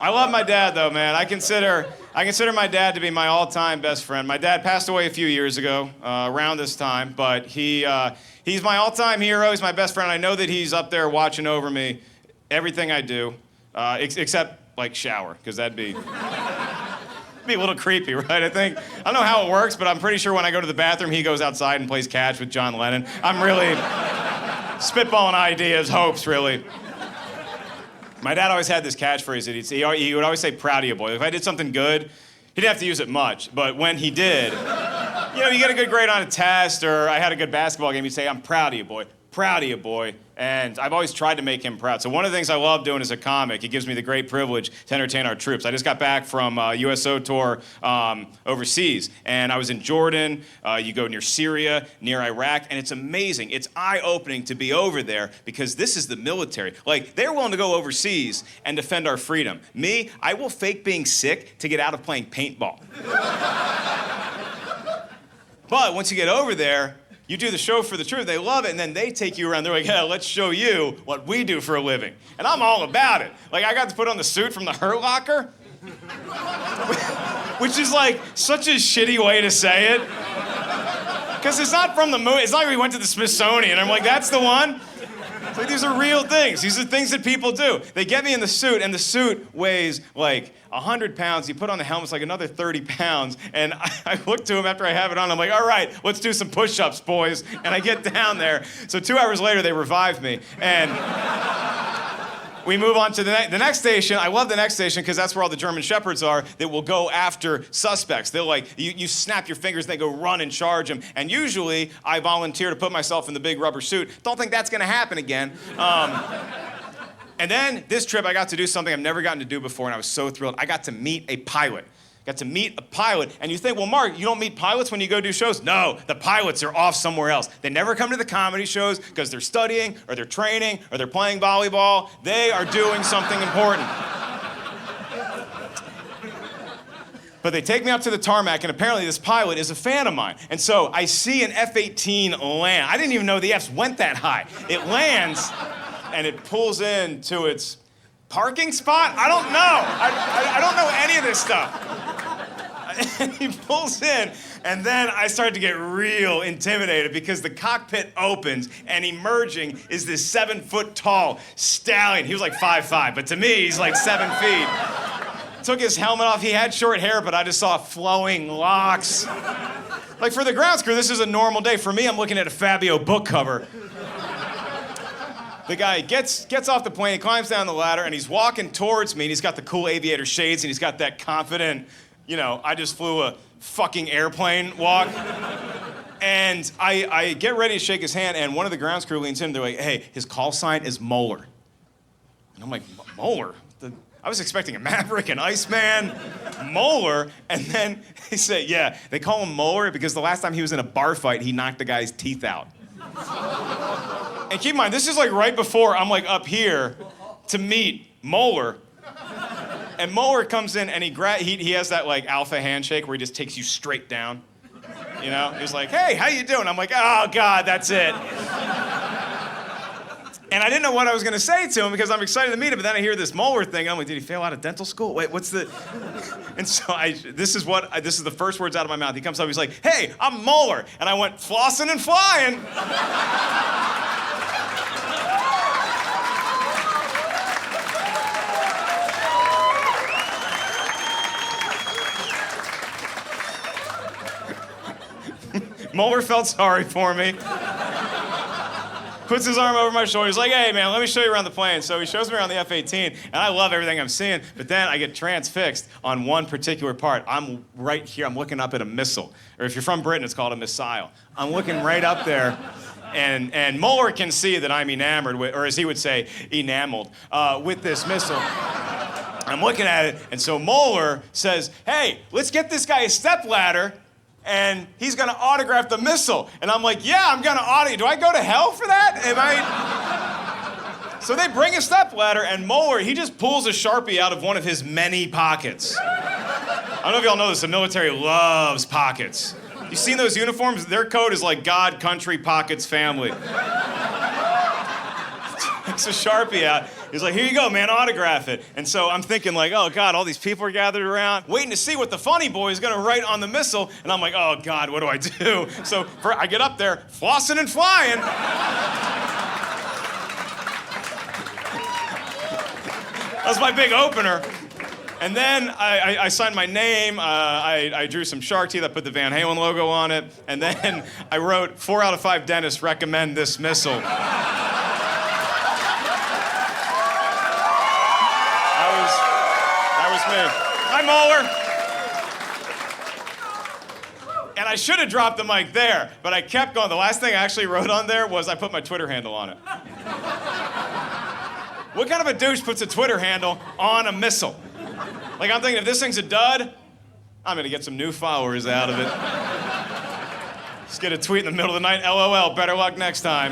I love my dad, though, man. I consider my dad to be my all-time best friend. My dad passed away a few years ago, around this time, but he's my all-time hero. He's my best friend. I know that he's up there watching over me, everything I do, except, like, shower, because that'd be a little creepy, right? I don't know how it works, but I'm pretty sure when I go to the bathroom, he goes outside and plays catch with John Lennon. I'm really spitballing ideas, hopes, really. My dad always had this catchphrase that he would always say, "Proud of you, boy." If I did something good, he didn't have to use it much, but when he did, you get a good grade on a test, or I had a good basketball game, he'd say, "I'm proud of you, boy. Proud of you, boy." And I've always tried to make him proud. So one of the things I love doing as a comic, it gives me the great privilege to entertain our troops. I just got back from a USO tour overseas, and I was in Jordan. You go near Syria, near Iraq, and it's amazing. It's eye-opening to be over there because this is the military. Like, they're willing to go overseas and defend our freedom. Me, I will fake being sick to get out of playing paintball. But once you get over there, you do the show for the truth, they love it, and then they take you around. They're like, "Yeah, let's show you what we do for a living." And I'm all about it. Like, I got to put on the suit from the Hurt Locker, which is like such a shitty way to say it. Because it's not from the movie. It's not like we went to the Smithsonian. I'm like, that's the one? It's like, these are real things. These are things that people do. They get me in the suit, and the suit weighs like 100 pounds. You put on the helmet, it's like another 30 pounds. And I look to him after I have it on. I'm like, "All right, let's do some push-ups, boys." And I get down there. So 2 hours later, they revive me. And we move on to the next station. I love the next station because that's where all the German Shepherds are that will go after suspects. They'll you snap your fingers, and they go run and charge them. And usually, I volunteer to put myself in the big rubber suit. Don't think that's gonna happen again. And then this trip, I got to do something I've never gotten to do before, and I was so thrilled. I got to meet a pilot. And you think, well, Mark, you don't meet pilots when you go do shows? No, the pilots are off somewhere else. They never come to the comedy shows because they're studying, or they're training, or they're playing volleyball. They are doing something important. But they take me out to the tarmac, and apparently this pilot is a fan of mine. And so I see an F-18 land. I didn't even know the Fs went that high. It lands, and it pulls into its parking spot? I don't know. I don't know any of this stuff. And he pulls in, and then I started to get real intimidated because the cockpit opens, and emerging is this 7-foot-tall stallion. He was like 5'5", but to me, he's like 7 feet. Took his helmet off. He had short hair, but I just saw flowing locks. Like, for the grounds crew, this is a normal day. For me, I'm looking at a Fabio book cover. The guy gets off the plane, he climbs down the ladder, and he's walking towards me, and he's got the cool aviator shades, and he's got that confident, I just flew a fucking airplane walk. And I get ready to shake his hand, and one of the grounds crew leans in, they're like, "Hey, his call sign is Moeller." And I'm like, "Moeller?" I was expecting a Maverick, an Iceman, Moeller, and then they say, "Yeah, they call him Moeller because the last time he was in a bar fight, he knocked the guy's teeth out." And keep in mind, this is like right before I'm like up here to meet Moeller. And Moeller comes in and he has that like alpha handshake where he just takes you straight down. He's like, "Hey, how you doing?" I'm like, "Oh God, that's it." And I didn't know what I was gonna say to him because I'm excited to meet him, but then I hear this Moeller thing. I'm like, "Did he fail out of dental school? Wait, what's the?" And so this is the first words out of my mouth. He comes up, he's like, "Hey, I'm Moeller." And I went, "Flossing and flying." Moeller felt sorry for me. Puts his arm over my shoulder. He's like, "Hey, man, let me show you around the plane." So he shows me around the F-18, and I love everything I'm seeing, but then I get transfixed on one particular part. I'm right here. I'm looking up at a missile. Or if you're from Britain, it's called a missile. I'm looking right up there, and Moeller can see that I'm enamored with, or as he would say, enameled, with this missile. I'm looking at it, and so Moeller says, "Hey, let's get this guy a stepladder, and he's gonna autograph the missile." And I'm like, "Yeah, I'm gonna autograph. Do I go to hell for that? So they bring a stepladder, and Moeller, he just pulls a Sharpie out of one of his many pockets. I don't know if y'all know this, the military loves pockets. You seen those uniforms? Their code is like God, country, pockets, family. Takes a Sharpie out, He's like, here you go, man, autograph it. And so I'm thinking like, oh God, all these people are gathered around, waiting to see what the funny boy is gonna write on the missile. And I'm like, oh God, what do I do? So I get up there, flossing and flying. That's my big opener. And then I signed my name, I drew some shark teeth, I put the Van Halen logo on it, and then I wrote, 4 out of 5 dentists recommend this missile. That was me. Hi, Moeller. And I should have dropped the mic there, but I kept going. The last thing I actually wrote on there was I put my Twitter handle on it. What kind of a douche puts a Twitter handle on a missile? Like, I'm thinking, if this thing's a dud, I'm gonna get some new followers out of it. Just get a tweet in the middle of the night, LOL, better luck next time.